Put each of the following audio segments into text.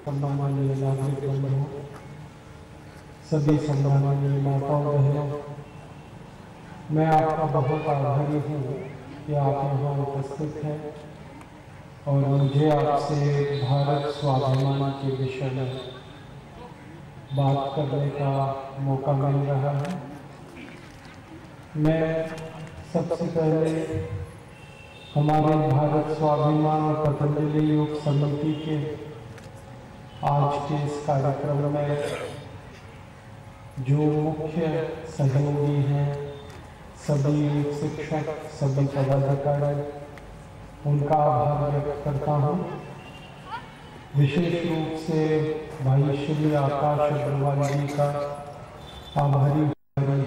सम्माननीय नागरिक बंधुओं, सभी सम्माननीय माताओं बहनों, मैं आपका बहुत आभारी हूँ कि आप यहाँ उपस्थित हैं और मुझे आपसे भारत स्वाभिमान के विषय में बात करने का मौका मिल रहा है। मैं सबसे पहले हमारे भारत स्वाभिमान पतंजलि योग समिति के आज के इस कार्यक्रम में जो मुख्य सहयोगी हैं, सभी शिक्षक, सभी पदाधिकारी, उनका आभार व्यक्त करता हूँ। विशेष रूप से भाई श्री आकाश अग्रवाल जी का आभारी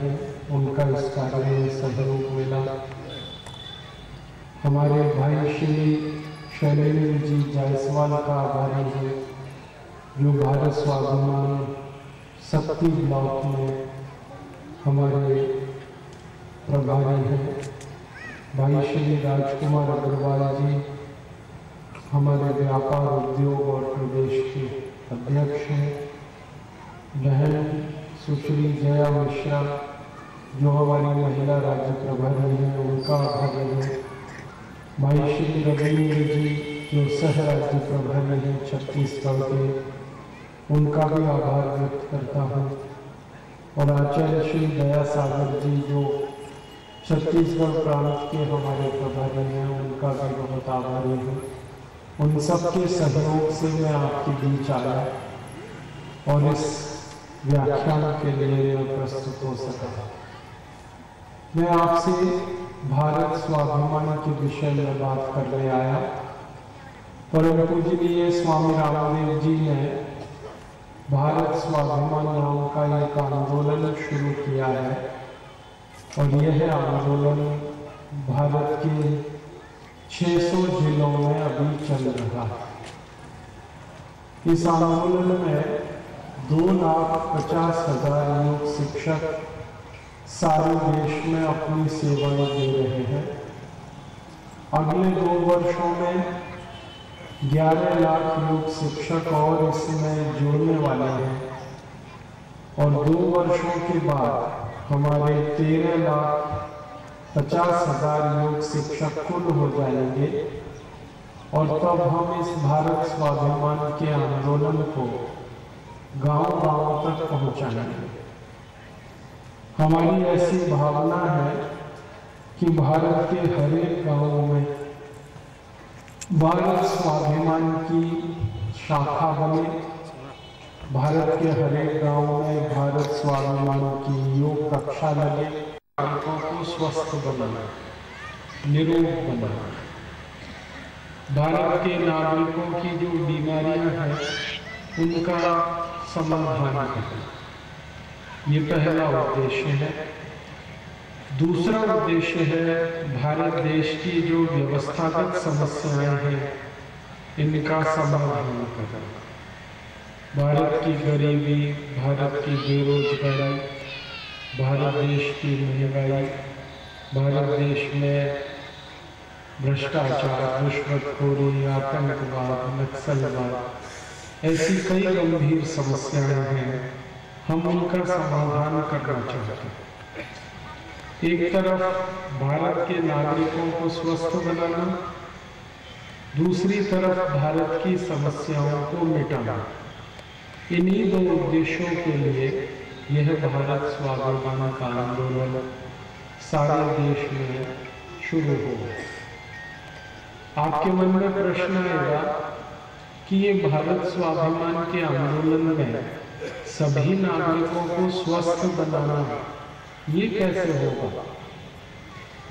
है, उनका इस कार्य में सहयोग मिला। हमारे भाई श्री शैलेंद्र जी जायसवाल का आभारी है, जो भारत स्वाभिमान शक्ति ब्लॉक में हमारे प्रभारी हैं। भाई श्री राजकुमार अग्रवाल जी हमारे व्यापार उद्योग और प्रदेश के अध्यक्ष हैं। बहन सुश्री जया मिश्रा जो हमारी महिला राज्य प्रभारी हैं, उनका आभारी है। भाई श्री रविंद्र जी जो सह राज्य प्रभारी हैं छत्तीसगढ़ के, उनका भी आभार व्यक्त करता हूँ। और आचार्य श्री दया सागर जी जो छत्तीसगढ़ प्रांत के हमारे प्रभारी हैं, उनका भी बहुत आभारी हूँ। उन सबके सहयोग से मैं आपके बीच आया और इस व्याख्यान के लिए मैं प्रस्तुत हो सका। मैं आपसे भारत स्वाभिमान के विषय में बात करने आया। परम पूजनीय स्वामी रामदेव जी ने भारत स्वाभिमान नाम का एक आंदोलन शुरू किया है और यह आंदोलन भारत के 600 जिलों में अभी चल रहा है। इस आंदोलन में 2,50,000 योग शिक्षक सारे देश में अपनी सेवाएं दे रहे हैं। अगले 2 वर्षों में 11 लाख योग शिक्षक और इसमें जुड़ने वाले हैं और 2 वर्षों के बाद हमारे 13,50,000 योग शिक्षक कुल हो जाएंगे और तब हम इस भारत स्वाभिमान के आंदोलन को गांव-गांव तक पहुंचाएंगे। हमारी ऐसी भावना है कि भारत के हर एक गांव में भारत स्वाभिमान की शाखा बने, भारत के हर एक गांव में भारत स्वाभिमान की योग कक्षा लगे, नागरिकों को स्वस्थ बनाना, निरोग बनाना, भारत के नागरिकों की जो बीमारियां हैं उनका समाधान करना, ये पहला उद्देश्य है। दूसरा उद्देश्य है भारत देश की जो व्यवस्थागत समस्याएं हैं इनका समाधान करना। भारत की गरीबी, भारत की बेरोजगारी, भारत देश की महंगाई, भारत देश में भ्रष्टाचार, रिश्वतखोरी, आतंकवाद, नक्सलवाद, ऐसी कई गंभीर समस्याएं हैं, हम उनका समाधान करना चाहते हैं। एक तरफ भारत के नागरिकों को स्वस्थ बनाना, दूसरी तरफ भारत की समस्याओं को मिटाना। इन्हीं 2 उद्देश्यों के लिए यह भारत स्वाभिमान का आंदोलन सारे देश में शुरू हो। आपके मन में प्रश्न आएगा कि ये भारत स्वाभिमान के आंदोलन में सभी नागरिकों को स्वस्थ बनाना ये कैसे होगा?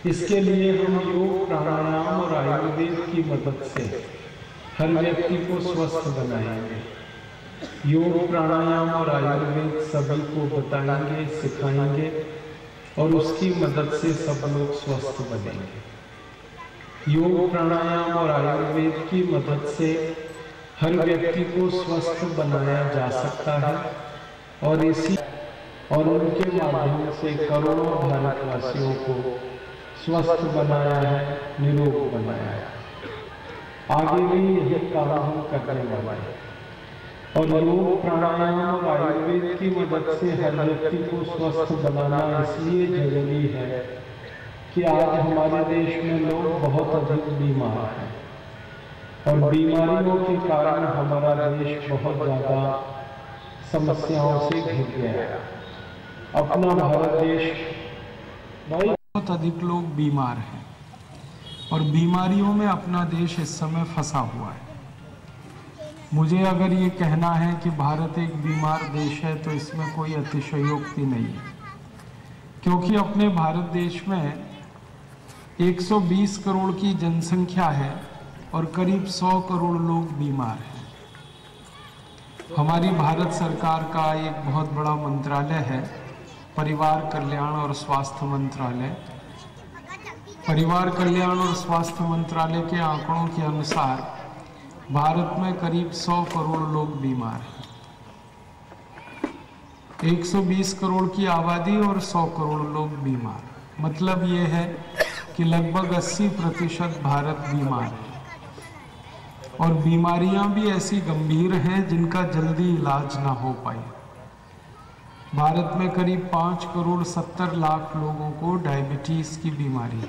इसके लिए हम योग, प्राणायाम और आयुर्वेद की मदद से हर व्यक्ति को स्वस्थ बनाएंगे। योग, प्राणायाम और आयुर्वेद सभी को बताएंगे, सिखाएंगे और उसकी मदद से सब लोग स्वस्थ बनेंगे। योग, प्राणायाम और आयुर्वेद की मदद से हर व्यक्ति को स्वस्थ बनाया जा सकता है और उनके माध्यम से करोड़ों भारतवासियों को स्वस्थ बनाया है, निरोग बनाया है। आगे भी यह काम हम करने वाले हैं। और योग, प्राणायाम और आयुर्वेद की मदद से हर व्यक्ति को स्वस्थ बनाना इसलिए जरूरी है कि आज हमारे देश में लोग बहुत अधिक बीमार हैं और बीमारियों के कारण हमारा देश बहुत ज़्यादा समस्याओं से घिर गया है। अपना भारत देश बहुत अधिक लोग बीमार हैं और बीमारियों में अपना देश इस समय फंसा हुआ है। मुझे अगर ये कहना है कि भारत एक बीमार देश है तो इसमें कोई अतिशयोक्ति नहीं है, क्योंकि अपने भारत देश में 120 करोड़ की जनसंख्या है और करीब 100 करोड़ लोग बीमार हैं। हमारी भारत सरकार का एक बहुत बड़ा मंत्रालय है, परिवार कल्याण और स्वास्थ्य मंत्रालय। परिवार कल्याण और स्वास्थ्य मंत्रालय के आंकड़ों के अनुसार भारत में करीब 100 करोड़ लोग बीमार हैं। 120 करोड़ की आबादी और 100 करोड़ लोग बीमार, मतलब ये है कि लगभग 80% भारत बीमार है और बीमारियां भी ऐसी गंभीर हैं जिनका जल्दी इलाज ना हो पाए। भारत में करीब 5 करोड़ 70 लाख लोगों को डायबिटीज की बीमारी है,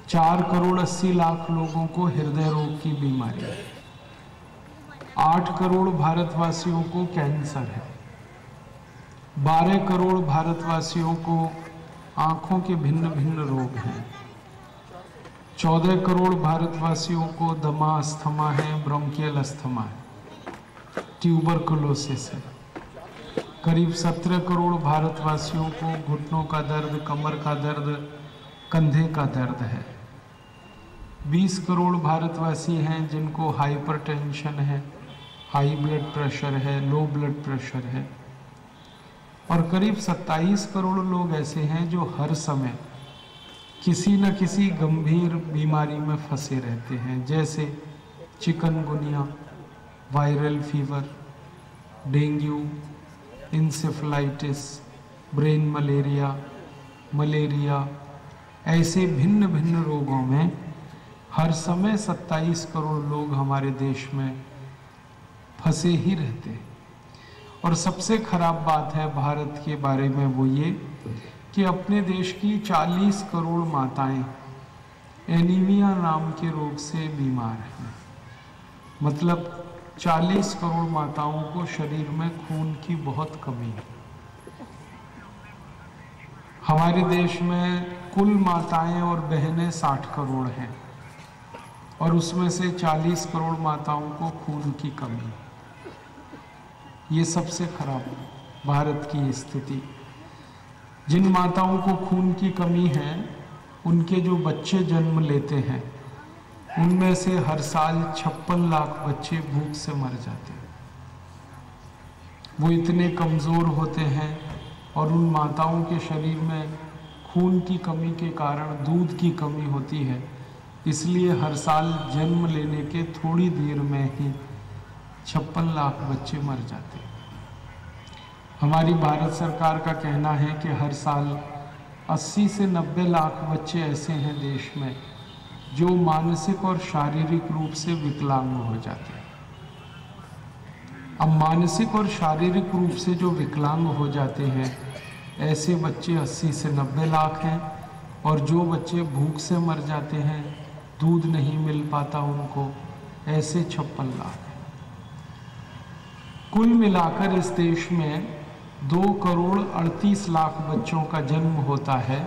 4 करोड़ 80 लाख लोगों को हृदय रोग की बीमारी है, 8 करोड़ भारतवासियों को कैंसर है, 12 करोड़ भारतवासियों को आंखों के भिन्न भिन्न रोग हैं, 14 करोड़ भारतवासियों को दमा अस्थमा है, ब्रोंकियल अस्थमा है, ट्यूबरकुलोसिस है, करीब 17 करोड़ भारतवासियों को घुटनों का दर्द, कमर का दर्द, कंधे का दर्द है, 20 करोड़ भारतवासी हैं जिनको हाइपरटेंशन है, हाई ब्लड प्रेशर है, लो ब्लड प्रेशर है और करीब 27 करोड़ लोग ऐसे हैं जो हर समय किसी न किसी गंभीर बीमारी में फंसे रहते हैं, जैसे chikungunya, viral fever, dengue, encephalitis, brain malaria, ऐसे भिन्न भिन्न रोगों में हर समय 27 करोड़ लोग हमारे देश में फंसे ही रहते हैं। और सबसे खराब बात है भारत के बारे में वो ये कि अपने देश की 40 करोड़ माताएं एनीमिया नाम के रोग से बीमार हैं। मतलब 40 करोड़ माताओं को शरीर में खून की बहुत कमी है। हमारे देश में कुल माताएं और बहनें 60 करोड़ हैं और उसमें से 40 करोड़ माताओं को खून की कमी है। ये सबसे खराब भारत की स्थिति। जिन माताओं को खून की कमी है उनके जो बच्चे जन्म लेते हैं उनमें से हर साल 56 लाख बच्चे भूख से मर जाते हैं। वो इतने कमज़ोर होते हैं और उन माताओं के शरीर में खून की कमी के कारण दूध की कमी होती है, इसलिए हर साल जन्म लेने के थोड़ी देर में ही 56 लाख बच्चे मर जाते हैं। हमारी भारत सरकार का कहना है कि हर साल 80 से 90 लाख बच्चे ऐसे हैं देश में जो मानसिक और शारीरिक रूप से विकलांग हो जाते हैं। अब मानसिक और शारीरिक रूप से जो विकलांग हो जाते हैं ऐसे बच्चे 80 से 90 लाख हैं और जो बच्चे भूख से मर जाते हैं, दूध नहीं मिल पाता उनको, ऐसे 56 लाख हैं। कुल मिलाकर इस देश में 2 करोड़ 38 लाख बच्चों का जन्म होता है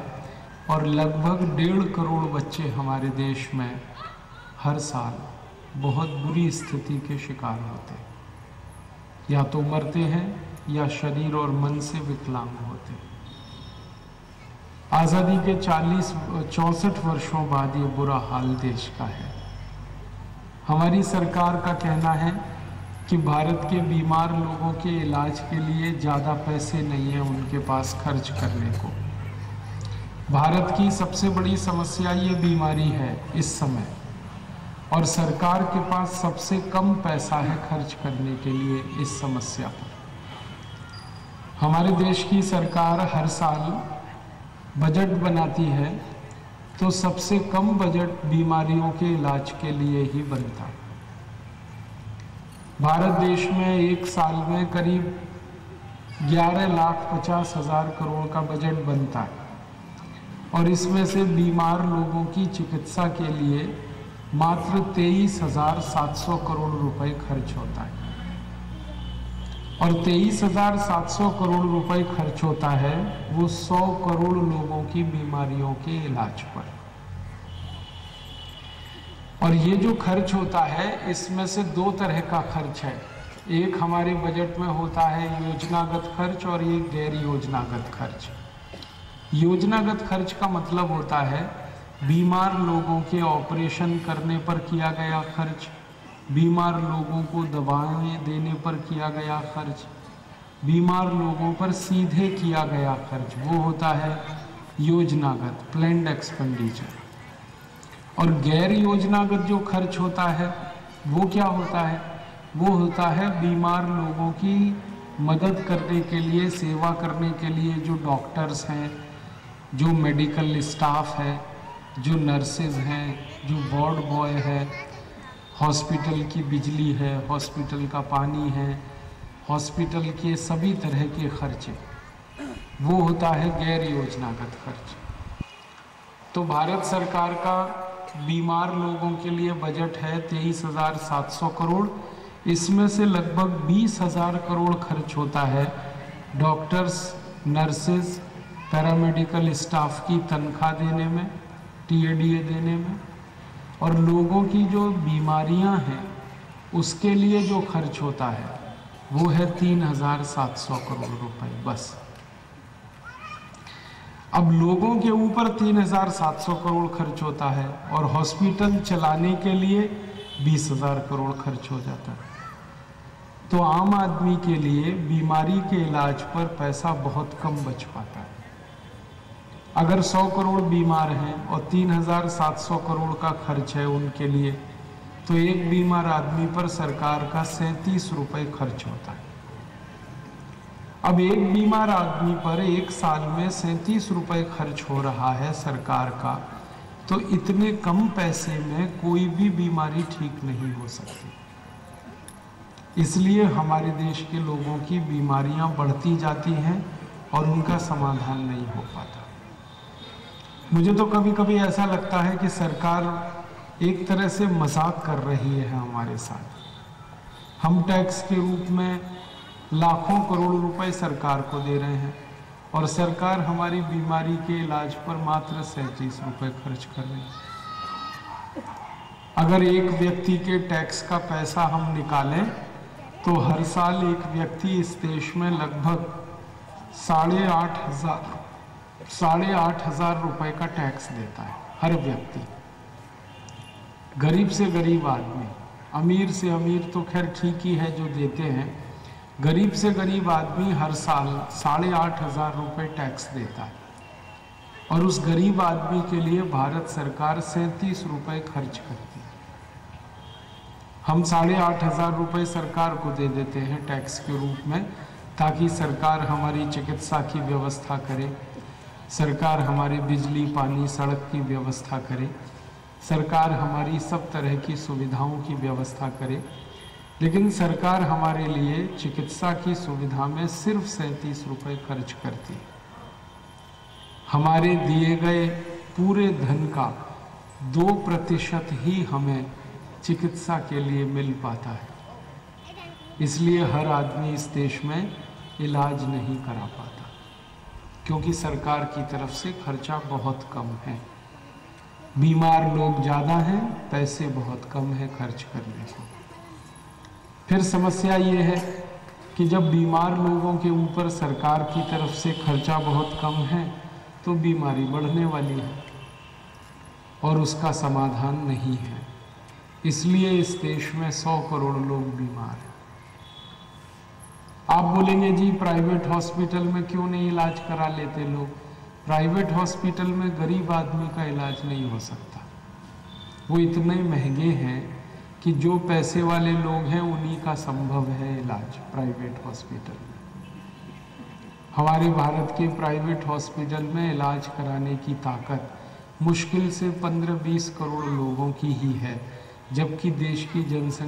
और लगभग 1.5 करोड़ बच्चे हमारे देश में हर साल बहुत बुरी स्थिति के शिकार होते हैं, या तो मरते हैं या शरीर और मन से विकलांग होते हैं। आज़ादी के 64 वर्षों बाद ये बुरा हाल देश का है। हमारी सरकार का कहना है कि भारत के बीमार लोगों के इलाज के लिए ज़्यादा पैसे नहीं हैं उनके पास खर्च करने को। भारत की सबसे बड़ी समस्या ये बीमारी है इस समय, और सरकार के पास सबसे कम पैसा है खर्च करने के लिए इस समस्या पर। हमारे देश की सरकार हर साल बजट बनाती है तो सबसे कम बजट बीमारियों के इलाज के लिए ही बनता है। भारत देश में एक साल में करीब 11,50,000 करोड़ का बजट बनता है और इसमें से बीमार लोगों की चिकित्सा के लिए मात्र 23,700 करोड़ रुपए खर्च होता है। और 23,700 करोड़ रुपए खर्च होता है वो 100 करोड़ लोगों की बीमारियों के इलाज पर। और ये जो खर्च होता है इसमें से दो तरह का खर्च है। एक हमारे बजट में होता है योजनागत खर्च और एक गैर योजनागत खर्च। योजनागत खर्च का मतलब होता है बीमार लोगों के ऑपरेशन करने पर किया गया खर्च, बीमार लोगों को दवाएं देने पर किया गया खर्च, बीमार लोगों पर सीधे किया गया खर्च, वो होता है योजनागत प्लैन्ड एक्सपेंडिचर। और गैर योजनागत जो खर्च होता है वो क्या होता है? वो होता है बीमार लोगों की मदद करने के लिए, सेवा करने के लिए जो डॉक्टर्स हैं, जो मेडिकल स्टाफ है, जो नर्सेज हैं, जो वार्ड बॉय है, हॉस्पिटल की बिजली है, हॉस्पिटल का पानी है, हॉस्पिटल के सभी तरह के खर्चे, वो होता है गैर योजनागत खर्च। तो भारत सरकार का बीमार लोगों के लिए बजट है 23,700 करोड़। इसमें से लगभग 20,000 करोड़ खर्च होता है डॉक्टर्स, नर्सेज, पैरामेडिकल स्टाफ की तनख्वाह देने में, TADA देने में। और लोगों की जो बीमारियां हैं उसके लिए जो खर्च होता है वो है 3,700 करोड़ रुपए बस। अब लोगों के ऊपर 3,700 करोड़ खर्च होता है और हॉस्पिटल चलाने के लिए 20,000 करोड़ खर्च हो जाता है। तो आम आदमी के लिए बीमारी के इलाज पर पैसा बहुत कम बच पाता है। अगर 100 करोड़ बीमार हैं और 3,700 करोड़ का खर्च है उनके लिए, तो एक बीमार आदमी पर सरकार का 37 रुपए खर्च होता है। अब एक बीमार आदमी पर एक साल में 37 रुपए खर्च हो रहा है सरकार का, तो इतने कम पैसे में कोई भी बीमारी ठीक नहीं हो सकती। इसलिए हमारे देश के लोगों की बीमारियां बढ़ती जाती हैं और उनका समाधान नहीं हो पाता। मुझे तो कभी कभी ऐसा लगता है कि सरकार एक तरह से मजाक कर रही है हमारे साथ। हम टैक्स के रूप में लाखों करोड़ रुपए सरकार को दे रहे हैं और सरकार हमारी बीमारी के इलाज पर मात्र 37 रुपए खर्च कर रही है। अगर एक व्यक्ति के टैक्स का पैसा हम निकालें तो हर साल एक व्यक्ति इस देश में लगभग 8,500 रुपए का टैक्स देता है, हर व्यक्ति। गरीब से गरीब आदमी, अमीर से अमीर तो खैर ठीक ही है जो देते हैं, गरीब से गरीब आदमी हर साल 8,500 रुपए टैक्स देता है। और उस गरीब आदमी के लिए भारत सरकार 37 रुपए खर्च करती है। हम 8,500 रुपए सरकार को दे देते हैं टैक्स के रूप में, ताकि सरकार हमारी चिकित्सा की व्यवस्था करे, सरकार हमारी बिजली, पानी, सड़क की व्यवस्था करे, सरकार हमारी सब तरह की सुविधाओं की व्यवस्था करे। लेकिन सरकार हमारे लिए चिकित्सा की सुविधा में सिर्फ 37 रुपए खर्च करती है। हमारे दिए गए पूरे धन का 2% ही हमें चिकित्सा के लिए मिल पाता है। इसलिए हर आदमी इस देश में इलाज नहीं करा पाता, क्योंकि सरकार की तरफ से खर्चा बहुत कम है। बीमार लोग ज़्यादा हैं, पैसे बहुत कम है खर्च करने को। फिर समस्या ये है कि जब बीमार लोगों के ऊपर सरकार की तरफ से खर्चा बहुत कम है तो बीमारी बढ़ने वाली है और उसका समाधान नहीं है। इसलिए इस देश में 100 करोड़ लोग बीमार हैं। आप बोलेंगे जी प्राइवेट हॉस्पिटल में क्यों नहीं इलाज करा लेते लोग? प्राइवेट हॉस्पिटल में गरीब आदमी का इलाज नहीं हो सकता, वो इतने महंगे हैं कि जो पैसे वाले लोग हैं उन्हीं का संभव है इलाज प्राइवेट हॉस्पिटल में। हमारे भारत के प्राइवेट हॉस्पिटल में इलाज कराने की ताकत मुश्किल से 15-20 करोड़ लोगों की ही है, जबकि देश की जनसंख्या